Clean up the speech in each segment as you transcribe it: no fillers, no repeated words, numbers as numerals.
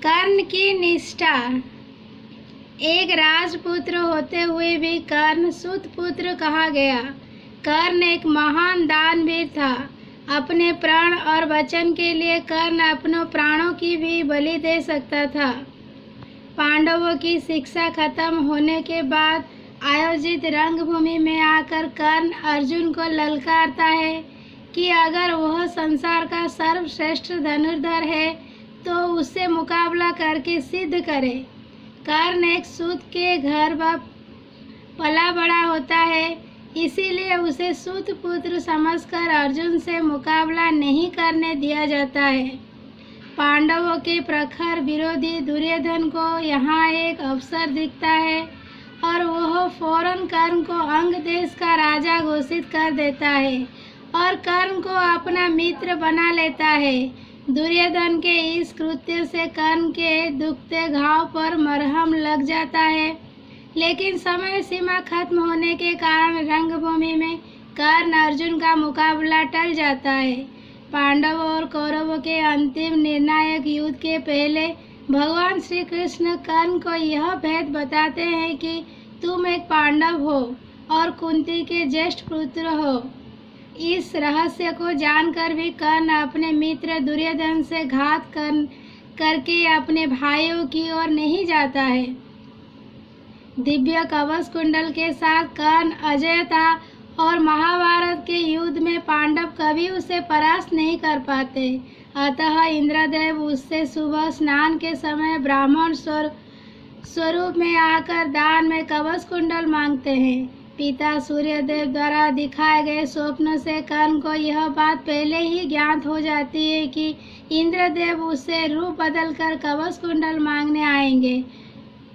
कर्ण की निष्ठा। एक राजपुत्र होते हुए भी कर्ण सूतपुत्र कहा गया। कर्ण एक महान दानवीर था। अपने प्राण और वचन के लिए कर्ण अपनों प्राणों की भी बलि दे सकता था। पांडवों की शिक्षा खत्म होने के बाद आयोजित रंगभूमि में आकर कर्ण अर्जुन को ललकारता है कि अगर वह संसार का सर्वश्रेष्ठ धनुर्धर है तो उससे मुकाबला करके सिद्ध करे। कर्ण एक सूत के घर पला बड़ा होता है, इसीलिए उसे सूतपुत्र समझकर अर्जुन से मुकाबला नहीं करने दिया जाता है। पांडवों के प्रखर विरोधी दुर्योधन को यहाँ एक अवसर दिखता है और वह फौरन कर्ण को अंग देश का राजा घोषित कर देता है और कर्ण को अपना मित्र बना लेता है। दुर्योधन के इस कृत्य से कर्ण के दुखते घाव पर मरहम लग जाता है, लेकिन समय सीमा खत्म होने के कारण रंगभूमि में कर्ण अर्जुन का मुकाबला टल जाता है। पांडवों और कौरवों के अंतिम निर्णायक युद्ध के पहले भगवान श्री कृष्ण कर्ण को यह भेद बताते हैं कि तुम एक पांडव हो और कुंती के ज्येष्ठ पुत्र हो। इस रहस्य को जानकर भी कर्ण अपने मित्र दुर्योधन से घात करके अपने भाइयों की ओर नहीं जाता है। दिव्य कवच कुंडल के साथ कर्ण अजय था और महाभारत के युद्ध में पांडव कभी उसे परास्त नहीं कर पाते। अतः इंद्रदेव उससे सुबह स्नान के समय ब्राह्मण स्वरूप में आकर दान में कवच कुंडल मांगते हैं। पिता सूर्यदेव द्वारा दिखाए गए स्वप्न से कर्ण को यह बात पहले ही ज्ञात हो जाती है कि इंद्रदेव उससे रूप बदलकर कवच कुंडल मांगने आएंगे,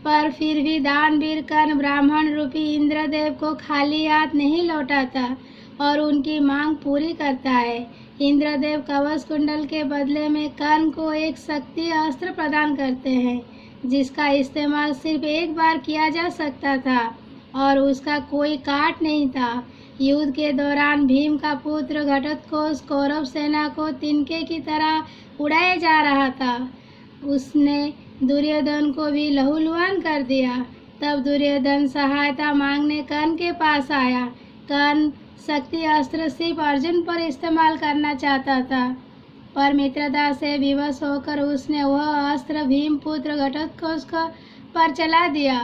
पर फिर भी दानवीर कर्ण ब्राह्मण रूपी इंद्रदेव को खाली हाथ नहीं लौटाता और उनकी मांग पूरी करता है। इंद्रदेव कवच कुंडल के बदले में कर्ण को एक शक्ति अस्त्र प्रदान करते हैं, जिसका इस्तेमाल सिर्फ एक बार किया जा सकता था और उसका कोई काट नहीं था। युद्ध के दौरान भीम का पुत्र घटोत्कच कौरव सेना को तिनके की तरह उड़ाया जा रहा था। उसने दुर्योधन को भी लहूलुहान कर दिया। तब दुर्योधन सहायता मांगने कर्ण के पास आया। कर्ण शक्ति अस्त्र सिर्फ अर्जुन पर इस्तेमाल करना चाहता था, पर मित्रता से विवश होकर उसने वह अस्त्र भीम पुत्र घटोत्कच पर चला दिया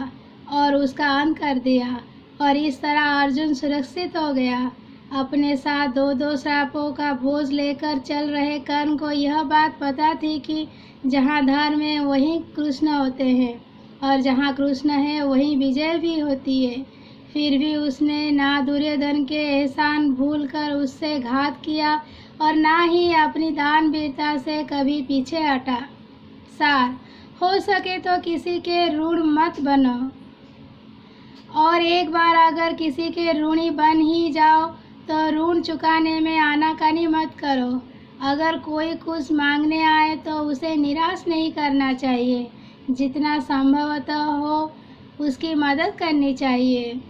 और उसका अंत कर दिया, और इस तरह अर्जुन सुरक्षित हो गया। अपने साथ दो श्रापों का बोझ लेकर चल रहे कर्ण को यह बात पता थी कि जहाँ धर्म है वहीं कृष्ण होते हैं और जहाँ कृष्ण है वहीं विजय भी होती है। फिर भी उसने ना दुर्योधन के एहसान भूलकर उससे घात किया और ना ही अपनी दानवीरता से कभी पीछे हटा। सार, हो सके तो किसी के ऋण मत बनो, और एक बार अगर किसी के ऋणी बन ही जाओ तो ऋण चुकाने में आनाकानी मत करो। अगर कोई कुछ मांगने आए तो उसे निराश नहीं करना चाहिए। जितना संभवतः हो उसकी मदद करनी चाहिए।